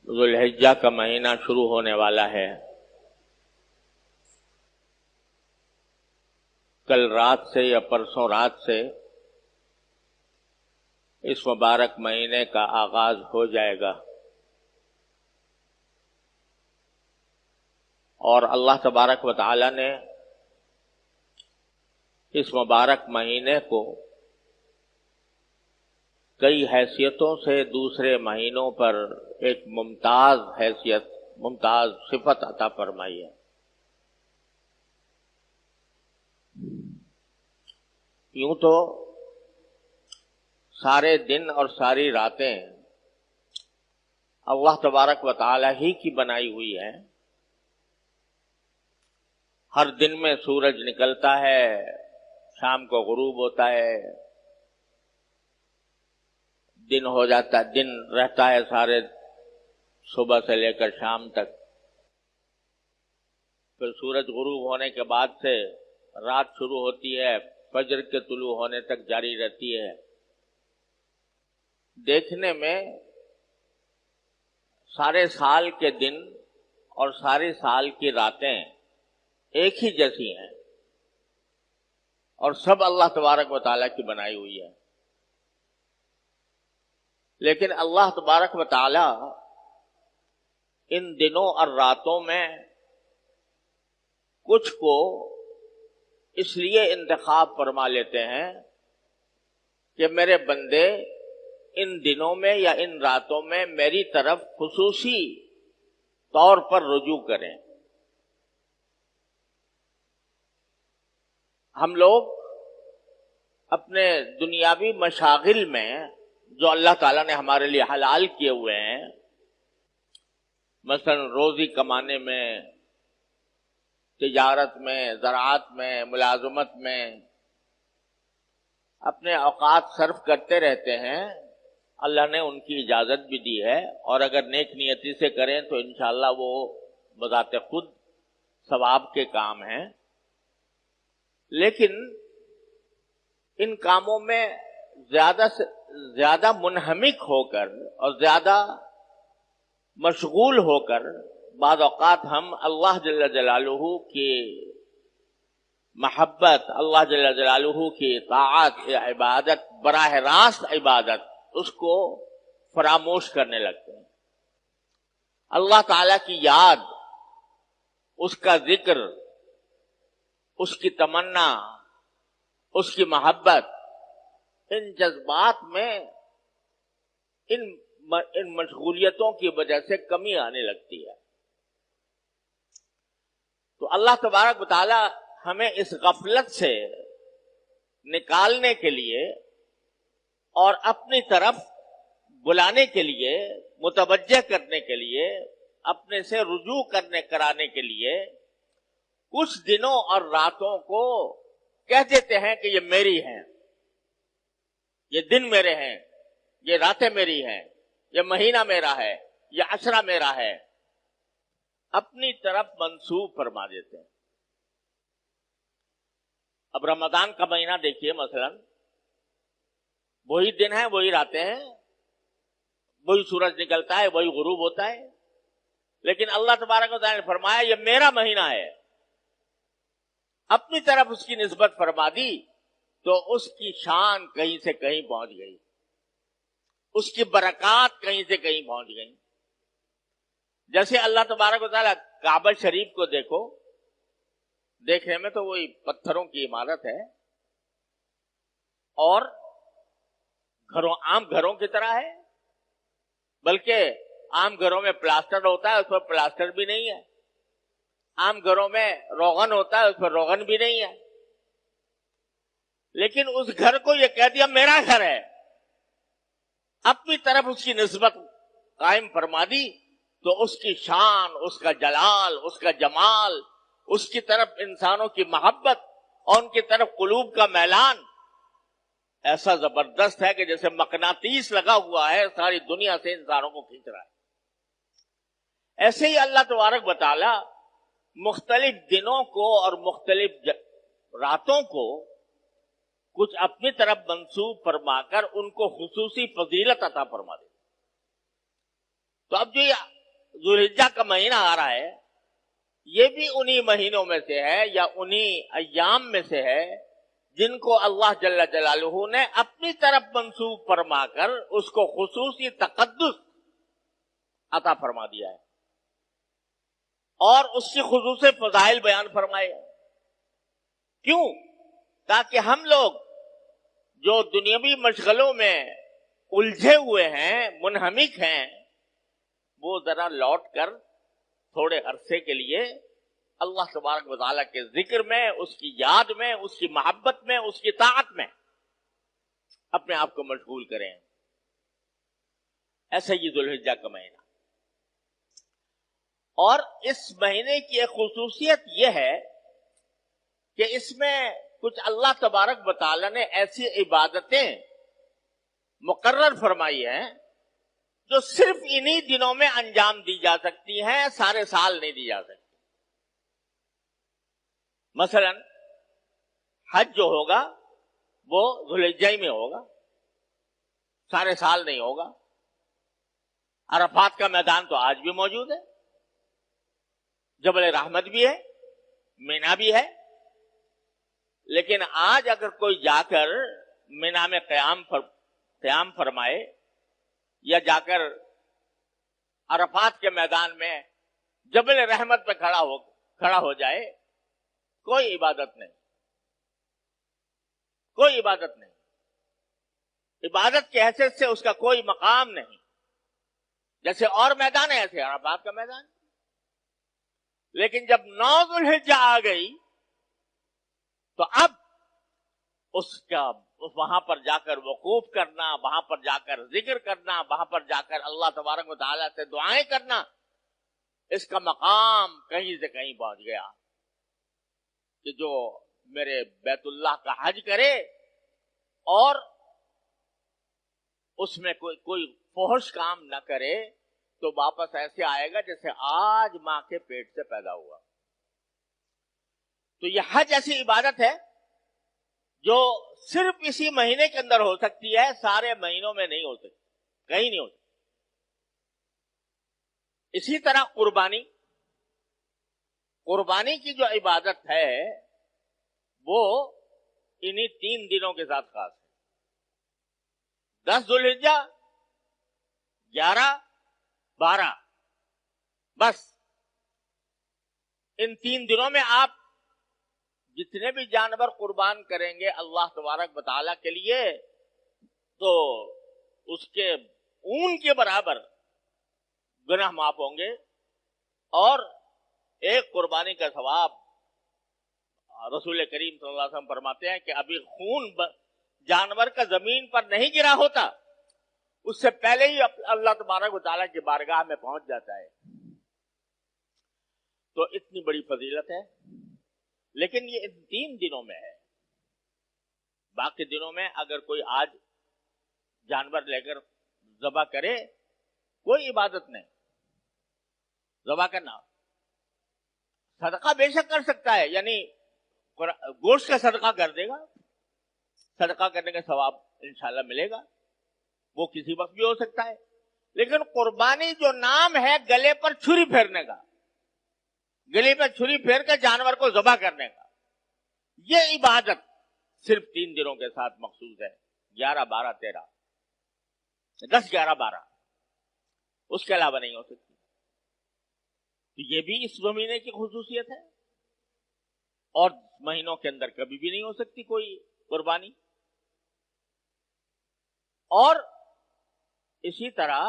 ذوالحجہ کا مہینہ شروع ہونے والا ہے۔ کل رات سے یا پرسوں رات سے اس مبارک مہینے کا آغاز ہو جائے گا، اور اللہ تبارک و تعالی نے اس مبارک مہینے کو کئی حیثیتوں سے دوسرے مہینوں پر ایک ممتاز حیثیت، ممتاز صفت عطا فرمائی ہے۔ یوں تو سارے دن اور ساری راتیں اللہ تبارک و تعالی ہی کی بنائی ہوئی ہیں۔ ہر دن میں سورج نکلتا ہے، شام کو غروب ہوتا ہے، دن ہو جاتا ہے، دن رہتا ہے سارے صبح سے لے کر شام تک، پھر سورج غروب ہونے کے بعد سے رات شروع ہوتی ہے، فجر کے طلوع ہونے تک جاری رہتی ہے۔ دیکھنے میں سارے سال کے دن اور سارے سال کی راتیں ایک ہی جیسی ہیں، اور سب اللہ تبارک و تعالیٰ کی بنائی ہوئی ہے۔ لیکن اللہ تبارک و تعالیٰ ان دنوں اور راتوں میں کچھ کو اس لیے انتخاب فرما لیتے ہیں کہ میرے بندے ان دنوں میں یا ان راتوں میں میری طرف خصوصی طور پر رجوع کریں۔ ہم لوگ اپنے دنیاوی مشاغل میں جو اللہ تعالیٰ نے ہمارے لیے حلال کیے ہوئے ہیں، مثلا روزی کمانے میں، تجارت میں، زراعت میں، ملازمت میں اپنے اوقات صرف کرتے رہتے ہیں۔ اللہ نے ان کی اجازت بھی دی ہے، اور اگر نیک نیتی سے کریں تو انشاءاللہ وہ بذات خود ثواب کے کام ہیں۔ لیکن ان کاموں میں زیادہ سے زیادہ منہمک ہو کر اور زیادہ مشغول ہو کر بعض اوقات ہم اللہ جل جلالہ کی محبت، اللہ جل جلالہ کی طاعت، عبادت، براہ راست عبادت، اس کو فراموش کرنے لگتے ہیں۔ اللہ تعالی کی یاد، اس کا ذکر، اس کی تمنا، اس کی محبت، ان جذبات میں ان مشغولیتوں کی وجہ سے کمی آنے لگتی ہے۔ تو اللہ تبارک و تعالی ہمیں اس غفلت سے نکالنے کے لیے اور اپنی طرف بلانے کے لیے، متوجہ کرنے کے لیے، اپنے سے رجوع کرانے کے لیے کچھ دنوں اور راتوں کو کہہ دیتے ہیں کہ یہ میری ہیں، یہ دن میرے ہیں، یہ راتیں میری ہیں، یہ مہینہ میرا ہے، یہ عشرہ میرا ہے، اپنی طرف منسوب فرما دیتے ہیں۔ اب رمضان کا مہینہ دیکھیے، مثلا وہی دن ہیں، وہی راتیں ہیں، وہی سورج نکلتا ہے، وہی غروب ہوتا ہے، لیکن اللہ تبارک و تعالیٰ نے فرمایا یہ میرا مہینہ ہے۔ اپنی طرف اس کی نسبت فرما دی تو اس کی شان کہیں سے کہیں پہنچ گئی، اس کی برکات کہیں سے کہیں پہنچ گئی۔ جیسے اللہ تبارک و تعالیٰ کعبہ شریف کو دیکھو، دیکھنے میں تو وہی پتھروں کی عمارت ہے اور عام گھروں کی طرح ہے، بلکہ عام گھروں میں پلاسٹر ہوتا ہے، اس پر پلاسٹر بھی نہیں ہے۔ عام گھروں میں روغن ہوتا ہے، اس پر روغن بھی نہیں ہے۔ لیکن اس گھر کو یہ کہہ دیا میرا گھر ہے، اپنی طرف اس کی نسبت قائم فرما دی تو اس کی شان، اس کا جلال، اس کا جمال، اس کی طرف انسانوں کی محبت اور ان کی طرف قلوب کا میلان ایسا زبردست ہے کہ جیسے مقناطیس لگا ہوا ہے، ساری دنیا سے انسانوں کو کھینچ رہا ہے۔ ایسے ہی اللہ تبارک و تعالی مختلف دنوں کو اور مختلف راتوں کو کچھ اپنی طرف منسوب فرما کر ان کو خصوصی فضیلت عطا فرما دے۔ تو اب جو یہ ذوالحجہ کا مہینہ آ رہا ہے، یہ بھی انہی مہینوں میں سے ہے یا انہی ایام میں سے ہے جن کو اللہ جل جلالہ نے اپنی طرف منسوب فرما کر اس کو خصوصی تقدس عطا فرما دیا ہے اور اس کی خصوصی فضائل بیان فرمائے۔ کیوں؟ تاکہ ہم لوگ جو دنیاوی مشغلوں میں الجھے ہوئے ہیں، منہمک ہیں، وہ ذرا لوٹ کر تھوڑے عرصے کے لیے اللہ تبارک و تعالیٰ کے ذکر میں، اس کی یاد میں، اس کی محبت میں، اس کی طاعت میں اپنے آپ کو مشغول کریں۔ ایسا ہی ذوالحجہ کا مہینہ، اور اس مہینے کی ایک خصوصیت یہ ہے کہ اس میں کچھ اللہ تبارک و تعالیٰ نے ایسی عبادتیں مقرر فرمائی ہیں جو صرف انہی دنوں میں انجام دی جا سکتی ہیں، سارے سال نہیں دی جا سکتی۔ مثلا حج جو ہوگا وہ ذوالحجہ میں ہوگا، سارے سال نہیں ہوگا۔ عرفات کا میدان تو آج بھی موجود ہے، جبل رحمت بھی ہے، مینا بھی ہے، لیکن آج اگر کوئی جا کر مینا میں قیام فرمائے یا جا کر عرفات کے میدان میں جبل رحمت پہ کھڑا ہو جائے، کوئی عبادت نہیں، کوئی عبادت نہیں، عبادت کی حیثیت سے اس کا کوئی مقام نہیں۔ جیسے اور میدان ہے ایسے عرفات کا میدان، لیکن جب 9 ذوالحجہ آ گئی تو اب اس کا وہاں پر جا کر وقوف کرنا، وہاں پر جا کر ذکر کرنا، وہاں پر جا کر اللہ تبارک و تعالیٰ سے دعائیں کرنا، اس کا مقام کہیں سے کہیں پہنچ گیا کہ جو میرے بیت اللہ کا حج کرے اور اس میں کوئی فحش کام نہ کرے تو واپس ایسے آئے گا جیسے آج ماں کے پیٹ سے پیدا ہوا۔ تو یہ حج ایسی عبادت ہے جو صرف اسی مہینے کے اندر ہو سکتی ہے، سارے مہینوں میں نہیں ہو سکتی، کہیں نہیں ہو سکتی۔ اسی طرح قربانی کی جو عبادت ہے وہ انہی 3 دنوں کے ساتھ خاص ہے، 10 ذوالحجہ، 11، 12، بس ان 3 دنوں میں آپ جتنے بھی جانور قربان کریں گے اللہ تبارک و تعالیٰ کے لیے تو اس کے اون کے برابر گناہ معاف ہوں گے، اور ایک قربانی کا ثواب رسول کریم صلی اللہ علیہ وسلم فرماتے ہیں کہ ابھی خون جانور کا زمین پر نہیں گرا ہوتا، اس سے پہلے ہی اللہ تبارک و تعالیٰ کی بارگاہ میں پہنچ جاتا ہے۔ تو اتنی بڑی فضیلت ہے، لیکن یہ ان 3 دنوں میں ہے۔ باقی دنوں میں اگر کوئی آج جانور لے کر ذبح کرے، کوئی عبادت نہیں، ذبح کرنا صدقہ بے شک کر سکتا ہے، یعنی گوشت کا صدقہ کر دے گا، صدقہ کرنے کا ثواب انشاءاللہ ملے گا، وہ کسی وقت بھی ہو سکتا ہے۔ لیکن قربانی جو نام ہے گلے پر چھری پھیرنے کا، گلے پر چھری پھیر کے جانور کو ذبح کرنے کا، یہ عبادت صرف 3 دنوں کے ساتھ مخصوص ہے، 11، 12، 13، 10، 11، 12، اس کے علاوہ نہیں ہو سکتی۔ تو یہ بھی اس مہینے کی خصوصیت ہے، اور مہینوں کے اندر کبھی بھی نہیں ہو سکتی کوئی قربانی۔ اور اسی طرح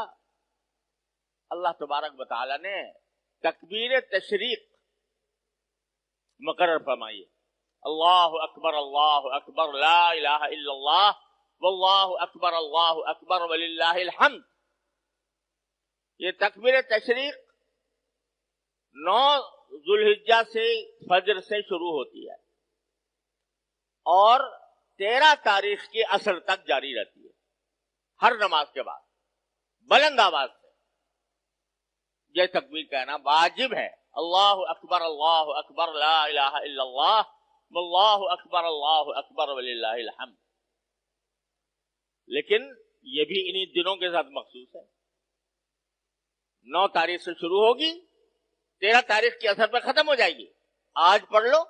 اللہ تبارک و تعالی نے تکبیر تشریق مقرر فرمائی ہے، اللہ اکبر لا الہ الا اللہ واللہ اکبر وللہ الحمد۔ یہ تکبیر تشریق 9 ذوالحجہ سے فجر سے شروع ہوتی ہے اور 13 تاریخ کی عصر تک جاری رہتی ہے، ہر نماز کے بعد بلند آواز سے یہ تکبیر کہنا واجب ہے، اللہ اکبر لا الہ الا اللہ واللہ اکبر وللہ الحمد۔ لیکن یہ بھی انہی دنوں کے ساتھ مخصوص ہے، 9 تاریخ سے شروع ہوگی، 13 تاریخ کے اثر پہ ختم ہو جائے گی. آج پڑھ لو،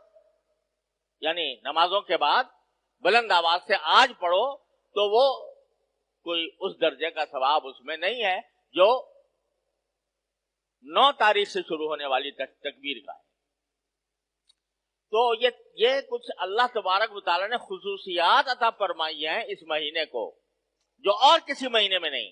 یعنی نمازوں کے بعد بلند آواز سے آج پڑھو تو وہ کوئی اس درجے کا ثواب اس میں نہیں ہے جو 9 تاریخ سے شروع ہونے والی تکبیر کا ہے. تو یہ کچھ اللہ تبارک و تعالیٰ نے خصوصیات عطا فرمائی ہیں اس مہینے کو جو اور کسی مہینے میں نہیں.